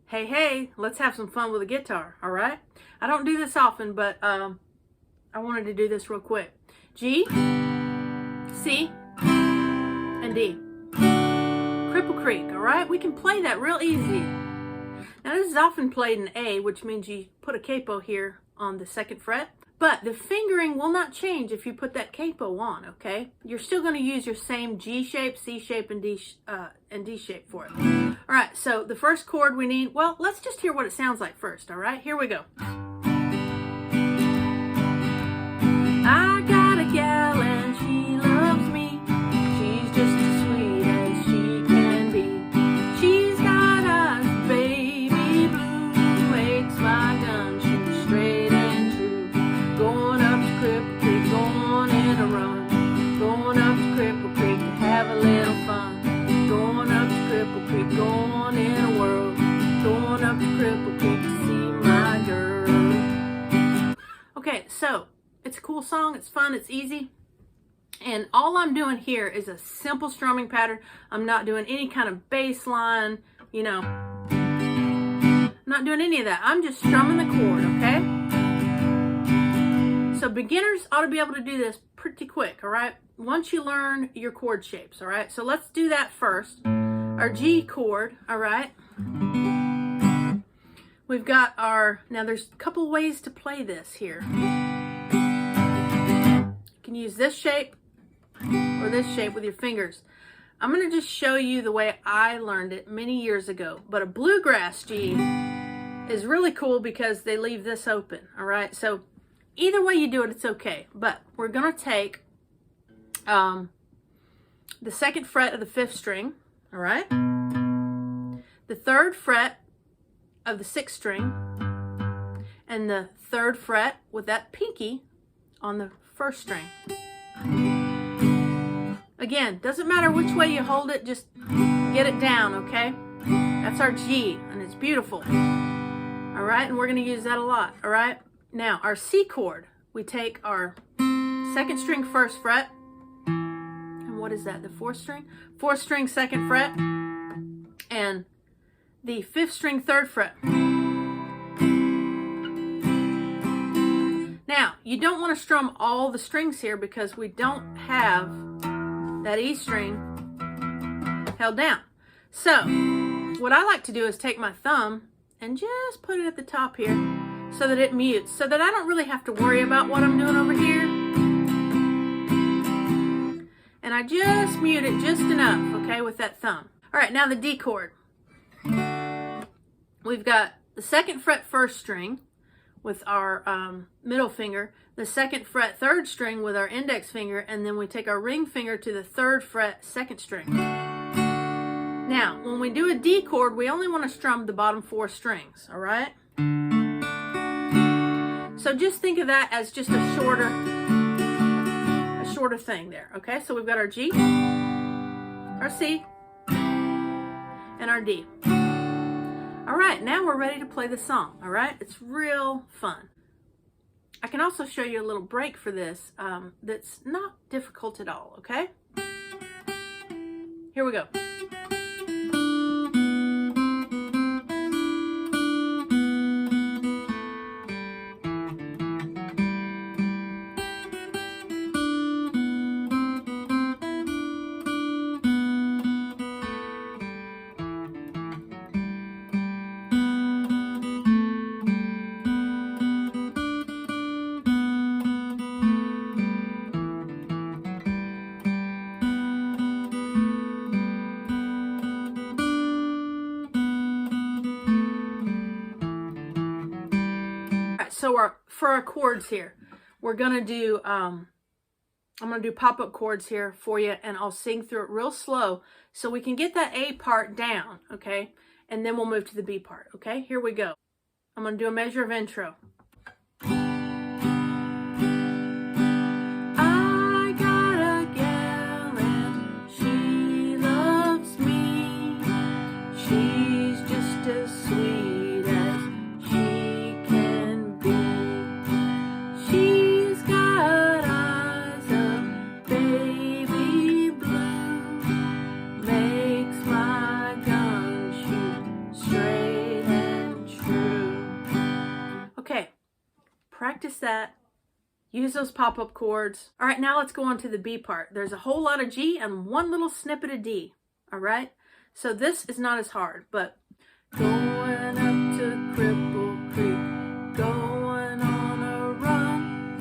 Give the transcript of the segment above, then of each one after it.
hey, let's have some fun with a guitar, all right? I don't do this often, but I wanted to do this real quick. G, C, and D. Cripple Creek, all right? We can play that real easy. Now this is often played in A, which means you put a capo here on the 2nd fret, but the fingering will not change if you put that capo on, okay? You're still gonna use your same G shape, C shape, and D shape for it. All right, so the first chord we need, well, let's just hear what it sounds like first, all right? Here we go. I got a gal and she loves me. She's just as sweet as she can be. She's got eyes, baby blue, makes my gun shoot straight and true. Going up to Cripple Creek, going in a run. Going up to Cripple Creek to have a little fun. Going up to Cripple Creek, going in a whirl. Going up to Cripple Creek to see my girl. Okay, so it's a cool song, it's fun, it's easy. And all I'm doing here is a simple strumming pattern. I'm not doing any kind of bass line, you know. Not doing any of that. I'm just strumming the chord, okay? So beginners ought to be able to do this pretty quick, all right? Once you learn your chord shapes, all right? So let's do that first. Our G chord, all right? We've got our, now there's a couple ways to play this here. You can use this shape or this shape with your fingers. I'm going to just show you the way I learned it many years ago. But a bluegrass G is really cool because they leave this open, all right? So either way you do it, it's okay. But we're going to take the 2nd fret of the 5th string, all right? The 3rd fret of the 6th string, and the 3rd fret with that pinky on the 1st string. Again, doesn't matter which way you hold it, just get it down, okay? That's our G, and it's beautiful. All right, and we're gonna use that a lot, all right? Now, our C chord, we take our 2nd string 1st fret, and what is that, the 4th string? 4th string 2nd fret, and the 5th string 3rd fret. Now, you don't want to strum all the strings here because we don't have that E string held down. So, what I like to do is take my thumb and just put it at the top here so that it mutes, so that I don't really have to worry about what I'm doing over here. And I just mute it just enough, okay, with that thumb. All right, now the D chord. We've got the 2nd fret 1st string with our middle finger, the 2nd fret 3rd string with our index finger, and then we take our ring finger to the 3rd fret 2nd string. Now, when we do a D chord, we only want to strum the bottom 4 strings, all right? So just think of that as just a shorter thing there, okay? So we've got our G, our C, and our D. All right, now we're ready to play the song, all right? It's real fun. I can also show you a little break for this that's not difficult at all, okay? Here we go. So for our chords here, we're gonna do I'm gonna do pop-up chords here for you, and I'll sing through it real slow so we can get that A part down, okay? And then we'll move to the B part, okay? Here we go. I'm gonna do a measure of intro. I got a gal and she loves me. She's just as sweet as she can be. She's got eyes of baby blue, makes my gun shoot straight that. Use those pop-up chords. All right, now let's go on to the B part. There's a whole lot of G and one little snippet of D. All right, so this is not as hard, but going up to Cripple Creek, going on a run,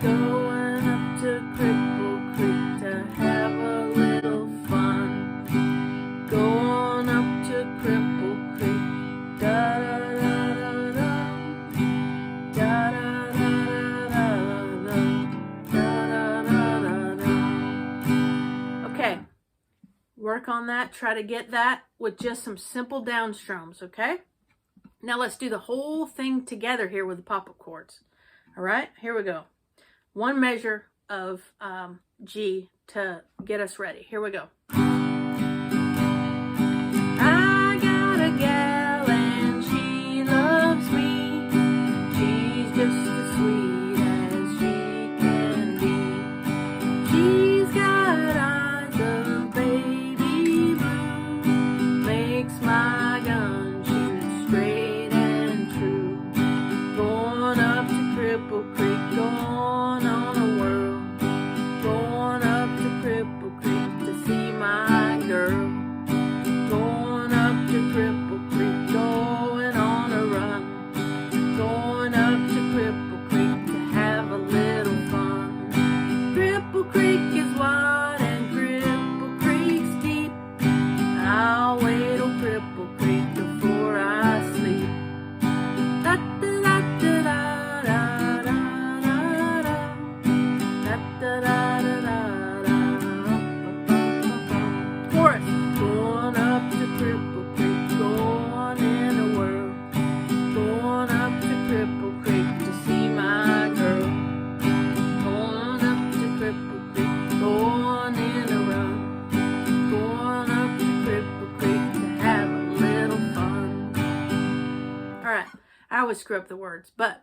going up to Cripple Creek to have a little fun. Going up to Cripple Creek, da da da da da, da da da da da da. Okay, work on that. Try to get that with just some simple down strums, okay? Now let's do the whole thing together here with the pop-up chords. All right, here we go. One measure of G to get us ready. Here we go. I got a gal and she loves me. She's just as sweet as she can be. She's got eyes of baby blue, makes my gun shoot straight and true. Going up to Cripple Creek, going on a whirl, going up to Cripple Creek to see my girl. Going up to Cripple Creek, going on a run, going up to Cripple Creek to have a little fun. Cripple Creek is wide and Cripple Creek's deep. I'll wait on Cripple Creek before I sleep. Da da da da da da da da da da da da. Chorus. Going up to Cripple Creek, going in a whirl, going up to Cripple Creek to see my girl. Going up to Cripple Creek, going in a run, going up to Cripple Creek to have a little fun. All right, I always screw up the words, but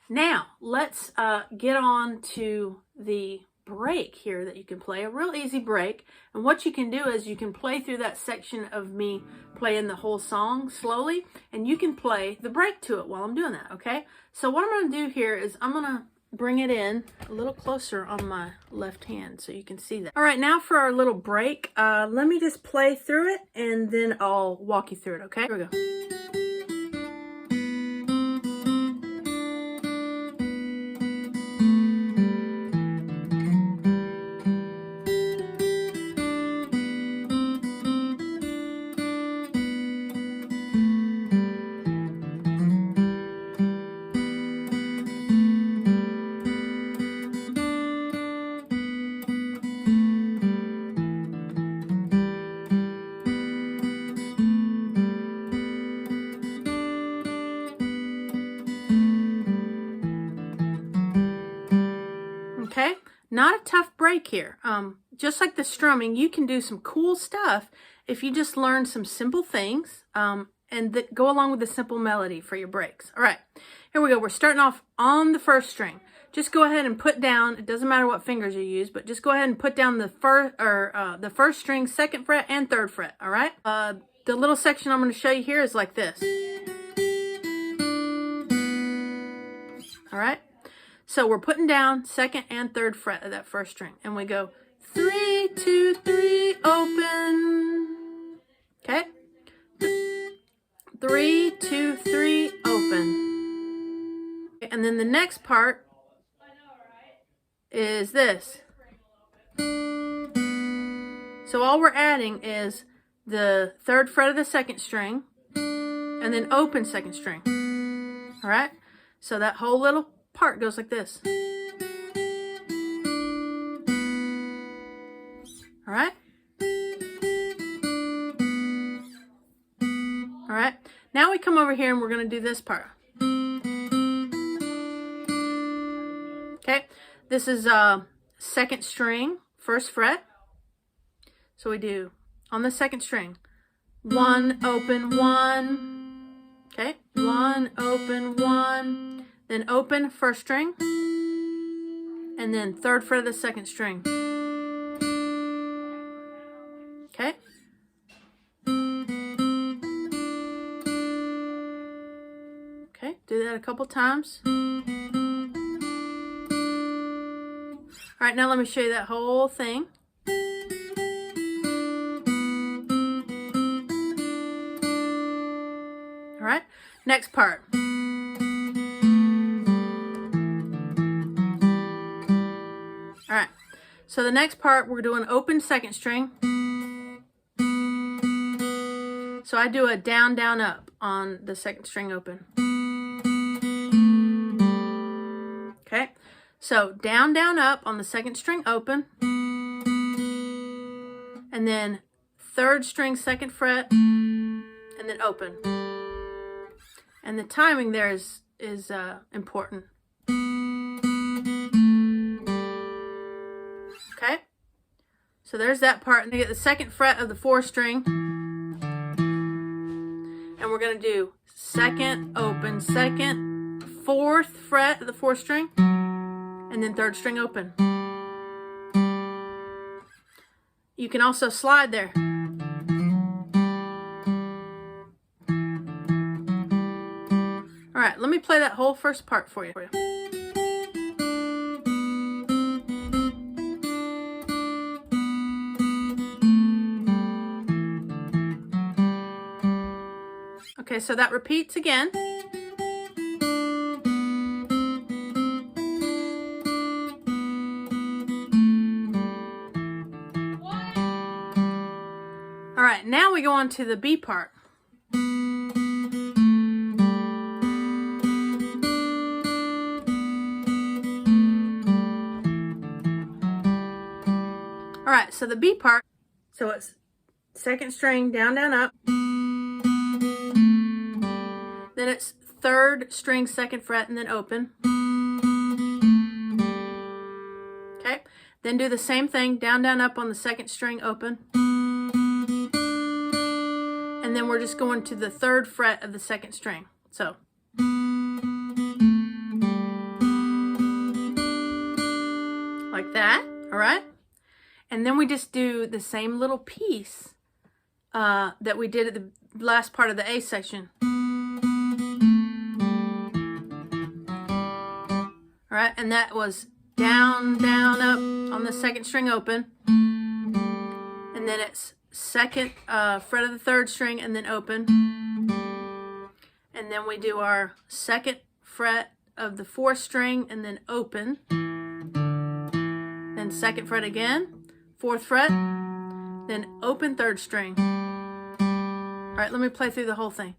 now let's get on to the break here that you can play, a real easy break. And what you can do is you can play through that section of me playing the whole song slowly, and you can play the break to it while I'm doing that, okay? So what I'm going to do here is I'm going to bring it in a little closer on my left hand so you can see that. All right, now for our little break, let me just play through it and then I'll walk you through it, okay? Here we go. Okay, not a tough break here. Just like the strumming, you can do some cool stuff if you just learn some simple things and that go along with the simple melody for your breaks. All right, here we go. We're starting off on the first string. Just go ahead and put down, it doesn't matter what fingers you use, but just go ahead and put down the first string, 2nd fret and 3rd fret, all right? The little section I'm going to show you here is like this. All right? So we're putting down 2nd and 3rd fret of that first string, and we go 3, 2, 3, open. Okay? 3, 2, 3, open. And then the next part is this. So all we're adding is the 3rd fret of the 2nd string and then open 2nd string. All right? So that whole little part goes like this. All right? All right? Now we come over here and we're going to do this part. Okay? This is 2nd string, 1st fret. So we do on the 2nd string, 1, open, 1. Okay? 1, open, 1. Then open 1st string. And then 3rd fret of the 2nd string. Okay? Okay, do that a couple times. right, now let me show you that whole thing. All right, next part. All right, so the next part we're doing open second string. So I do a down, down, up on the second string open. Okay, so down, down, up on the second string open, and then third string second fret, and then open. And the timing there is important. Okay, so there's that part. And you get the second fret of the fourth string, and we're gonna do second, open, second, fourth fret of the fourth string, and then third string open. You can also slide there. All right, let me play that whole first part for you. Okay, so that repeats again. All right, now we go on to the B part. All right, so the B part, so it's second string, down, down, up. Then it's third string, second fret, and then open. Okay, then do the same thing, down, down, up on the second string, open. And then we're just going to the third fret of the second string. So. Like that, all right? And then we just do the same little piece that we did at the last part of the A section. All right, and that was down, down, up on the second string open. And then it's second fret of the third string and then open. And then we do our second fret of the fourth string and then open. Then second fret again, fourth fret, then open third string. All right, let me play through the whole thing.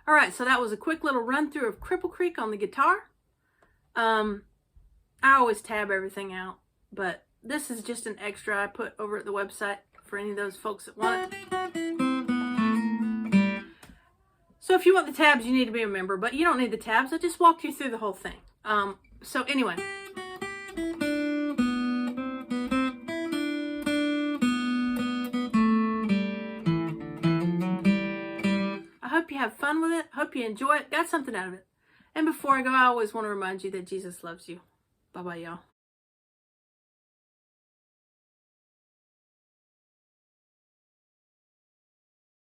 All right, so that was a quick little run through of Cripple Creek on the guitar. I always tab everything out, but this is just an extra I put over at the website for any of those folks that want it. So if you want the tabs, you need to be a member, but you don't need the tabs. I just walked you through the whole thing. So anyway. I hope you have fun with it. Hope you enjoy it. Got something out of it. And before I go, I always want to remind you that Jesus loves you. Bye-bye, y'all.